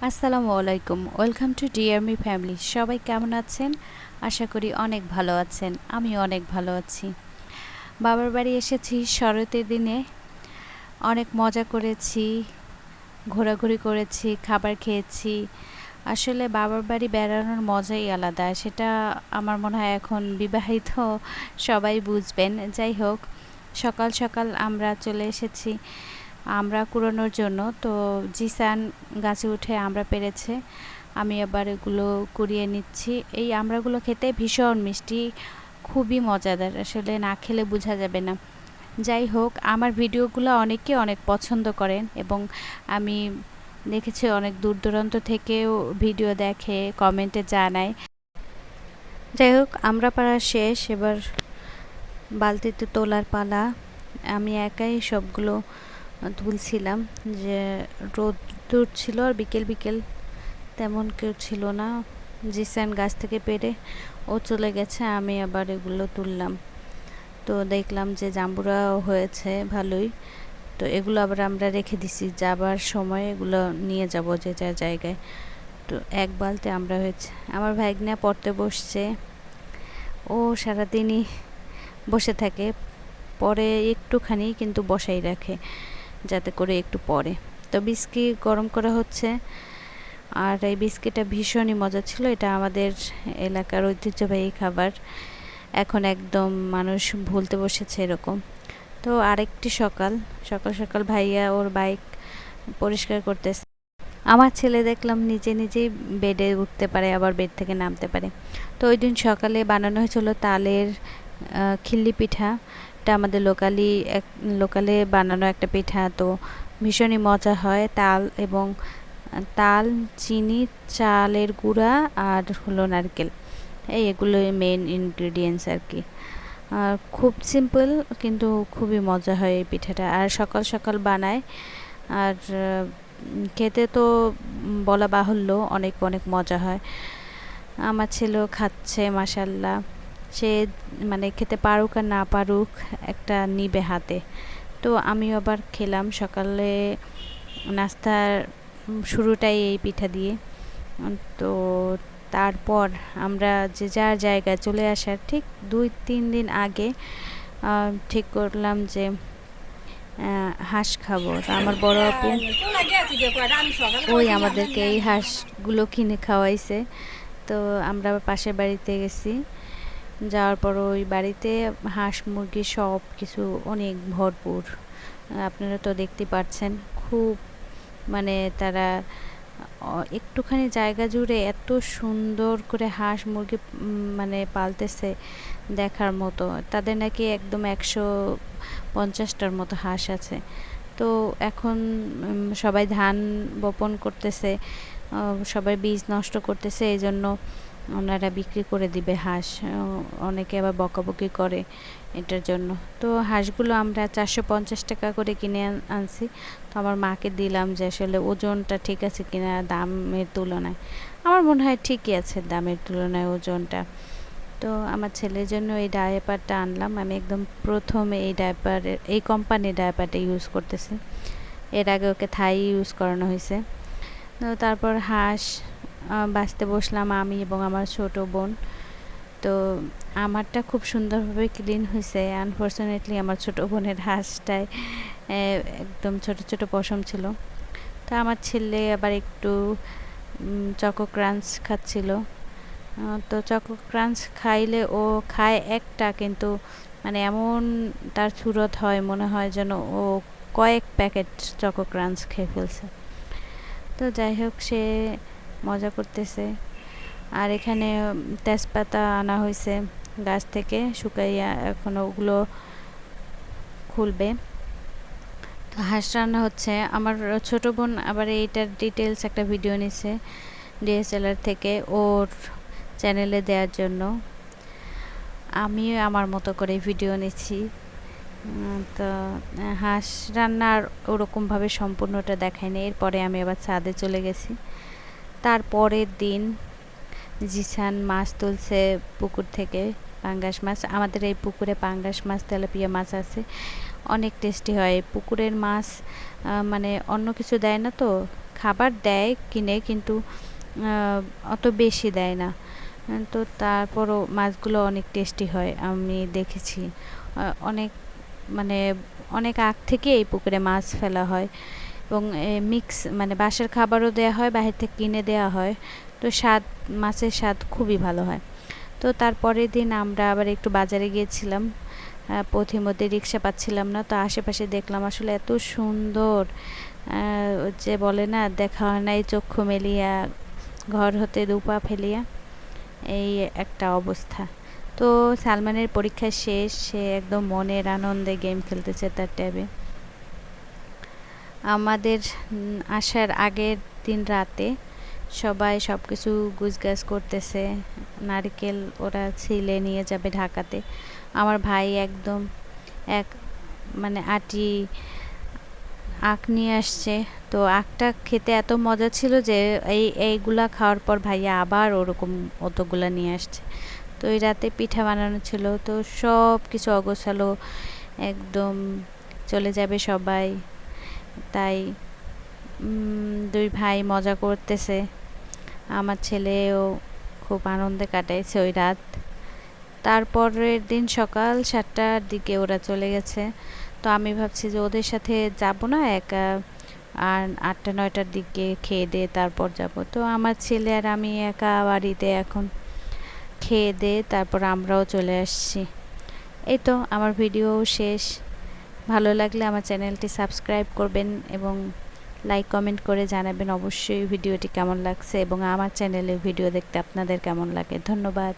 আসসালামু আলাইকুম। Welcome to dear me family. সবাই কেমন আছেন? আশা করি অনেক ভালো আছেন। আমিও অনেক ভালো আছি। বাবার বাড়ি এসেছি শরতের দিনে। অনেক মজা করেছি, ঘোরাঘুরি করেছি, খাবার খেয়েছি। আসলে বাবার বাড়ি বেড়ানোর মজাই আলাদা। সেটা আমার মনে হয় এখন বিবাহিত সবাই বুঝবেন। যাই হোক, সকাল সকাল আমরা চলে এসেছি আমরা কুড়ানোর জন্য। তো জিসান গাছে উঠে আমরা পেরেছে, আমি আবার এগুলো কুড়িয়ে নিচ্ছি। এই আমড়াগুলো খেতে ভীষণ মিষ্টি, খুবই মজাদার, আসলে না খেলে বোঝা যাবে না। যাই হোক, আমার ভিডিওগুলো অনেকে অনেক পছন্দ করেন এবং আমি দেখেছি অনেক দূর দূরান্ত থেকেও ভিডিও দেখে, কমেন্টে জানায়। যাই হোক, আমরা পাড়া শেষ, এবার বালতিতে তোলার পালা। আমি একাই সবগুলো তুলছিলাম, যে রোদ দূর ছিল আর বিকেল বিকেল তেমন কেউ ছিল না। জিসান গাছ থেকে পেরে ও চলে গেছে, আমি আবার এগুলো তুললাম। তো দেখলাম যে জাম্বুরাও হয়েছে ভালোই। তো এগুলো আবার আমরা রেখে দিছি, যাবার সময় এগুলো নিয়ে যাব যে যার জায়গায়। তো এক বালতি আমরা হয়েছে। আমার ভাগ্না পড়তে বসছে, ও সারাদিনই বসে থাকে, পরে একটুখানি কিন্তু বসাই রাখে যাতে করে একটু পরে। তো বিস্কিট গরম করা হচ্ছে, আর এই বিস্কিটটা ভীষণই মজা ছিল। এটা আমাদের এলাকার ঐতিহ্যবাহী খাবার, এখন একদম মানুষ ভুলতে বসেছে এরকম। তো আরেকটি সকাল সকাল সকাল ভাইয়া ওর বাইক পরিষ্কার করতেছে। আমার ছেলে দেখলাম নিজে নিজেই বেডে উঠতে পারে, আবার বেড থেকে নামতে পারে। তো ওই দিন সকালে বানানো হয়েছিল তালের খিল্লি পিঠা। এটা আমাদের লোকালে বানানো একটা পিঠা। তো ভীষণই মজা হয়। তাল, চিনি, চালের গুঁড়া আর হলো নারকেল, এগুলো মেন ইনগ্রিডিয়েন্টস আর কি। আর খুব সিম্পল, কিন্তু খুবই মজা হয় এই পিঠাটা, আর সকাল সকাল বানায়। আর খেতে তো বলা বাহুল্য, অনেক অনেক মজা হয়। আমার ছেলেও খাচ্ছে মাশাল্লাহ। সে মানে খেতে পারুক আর না পারুক একটা নিবে হাতে। তো আমিও আবার খেলাম। সকালে নাস্তার শুরুটাই এই পিঠা দিয়ে। তো তারপর আমরা যে যার জায়গায় চলে আসার ঠিক 2-3 দিন আগে ঠিক করলাম যে হাঁস খাবো। তো আমার বড় আপু ওই আমাদেরকে এই হাঁসগুলো কিনে খাওয়াইছে। তো আমরা পাশের বাড়িতে গেছি, যাওয়ার পর ওই বাড়িতে হাঁস মুরগি সব কিছু অনেক ভরপুর। আপনারা তো দেখতে পাচ্ছেন, খুব মানে তারা একটুখানি জায়গা জুড়ে এত সুন্দর করে হাঁস মুরগি মানে পালতেছে, দেখার মতো। তাদের নাকি একদম 150টার মতো হাঁস আছে। তো এখন সবাই ধান বপন করতেছে, সবাই বীজ নষ্ট করতেছে, এই জন্য ওনারা বিক্রি করে দিবে হাঁস। অনেকে আবার বকাবকি করে এটার জন্য। তো হাঁসগুলো আমরা 450 টাকা করে কিনে আনছি। তো আমার মাকে দিলাম যে আসলে ওজনটা ঠিক আছে কিনা দামের তুলনায়। আমার মনে হয় ঠিকই আছে দামের তুলনায় ওজনটা। তো আমার ছেলের জন্য এই ডায়াপারটা আনলাম। আমি একদম প্রথমে এই কোম্পানির ডায়াপারটা ইউজ করতেছি। এর আগে ওকে থাই ইউজ করানো হয়েছে। তো তারপর হাঁস বাছতে বসলাম আমি এবং আমার ছোট বোন। তো আমারটা খুব সুন্দরভাবে ক্লিন হয়েছে। আনফর্চুনেটলি আমার ছোট বোনের হাঁসটায় একদম ছোট ছোট পশম ছিল। তো আমার ছেলে আবার একটু চকো ক্রাঞ্চ খাচ্ছিল। তো চকো ক্রাঞ্চ খাইলে ও খায় একটা, কিন্তু মানে এমন তার সুরত হয়, মনে হয় যেন ও কয়েক প্যাকেট চকো ক্রাঞ্চ খেয়ে ফেলছে। তো যাই হোক, সে মজা করতেছে। আর এখানে তেজপাতা আনা হয়েছে গাছ থেকে শুকাইয়া, এখন ওগুলো খুলবে। তো হাঁস রান্না হচ্ছে। আমার ছোট বোন আবার এইটার ডিটেলস একটা ভিডিও নিছে ডিএসএলআর থেকে ওর চ্যানেলে দেওয়ার জন্য। আমি আমার মতো করে ভিডিও নিচ্ছি। তো হাঁস রান্নার ওরকমভাবে সম্পূর্ণটা দেখায়নি। এরপরে আমি আবার ছাদে চলে গেছি। তারপরের দিন জিসান মাছ তুলছে পুকুর থেকে, পাঙ্গাস মাছ। আমাদের এই পুকুরে পাঙ্গাস মাছ, তেলাপিয়া মাছ আছে, অনেক টেস্টি হয়। পুকুরের মাছ মানে অন্য কিছু দেয় না, তো খাবার দেয় কিনে, কিন্তু অত বেশি দেয় না। তো তারপরও মাছগুলো অনেক টেস্টি হয়, আমি দেখেছি। অনেক মানে অনেক আগ থেকে এই পুকুরে মাছ ফেলা হয়, এবং মিক্স মানে বাসার খাবারও দেওয়া হয়, বাইরে থেকে কিনে দেওয়া হয়। তো স্বাদ, মাছের স্বাদ খুবই ভালো হয়। তো তারপরের দিন আমরা আবার একটু বাজারে গিয়েছিলাম। পথিমধ্যে রিক্সা পাচ্ছিলাম না, তো আশেপাশে দেখলাম আসলে এত সুন্দর, যে বলে না, দেখা হয় নাই চক্ষু মেলিয়া ঘর হতে দুপা ফেলিয়া, এই একটা অবস্থা। তো সালমানের পরীক্ষা শেষ, সে একদম মনের আনন্দে গেম খেলতেছে তার ট্যাবে। আমাদের আসার আগের দিন রাতে সবাই সব কিছু গুছগাছ করতেছে। নারকেল ওরা ছিলে নিয়ে যাবে ঢাকাতে। আমার ভাই একদম এক মানে আখ নিয়ে আসছে। তো আখটা খেতে এত মজা ছিল যে এইগুলা খাওয়ার পর ভাইয়া আবার ওরকম অতগুলা নিয়ে আসছে। তো এই রাতে পিঠা বানানো ছিল, তো সব কিছু অগোছালো, একদম চলে যাবে সবাই, তাই দুই ভাই মজা করতেছে। আমার ছেলেও খুব আনন্দে কাটাইছে ওই রাত। তারপরের দিন সকাল 7টার দিকে ওরা চলে গেছে। তো আমি ভাবছি যে ওদের সাথে যাব না একা, আর 8টা-9টার দিকে খেয়ে দিয়ে তারপর যাব। তো আমার ছেলে আর আমি একা বাড়িতে এখন খেয়ে দিয়ে তারপর আমরাও চলে আসছি। এই তো আমার ভিডিও শেষ। ভালো লাগলে আমার চ্যানেলটি সাবস্ক্রাইব করবেন এবং লাইক কমেন্ট করে জানাবেন অবশ্যই ভিডিওটি কেমন লাগছে, এবং আমার চ্যানেলে ভিডিও দেখতে আপনাদের কেমন লাগে। ধন্যবাদ।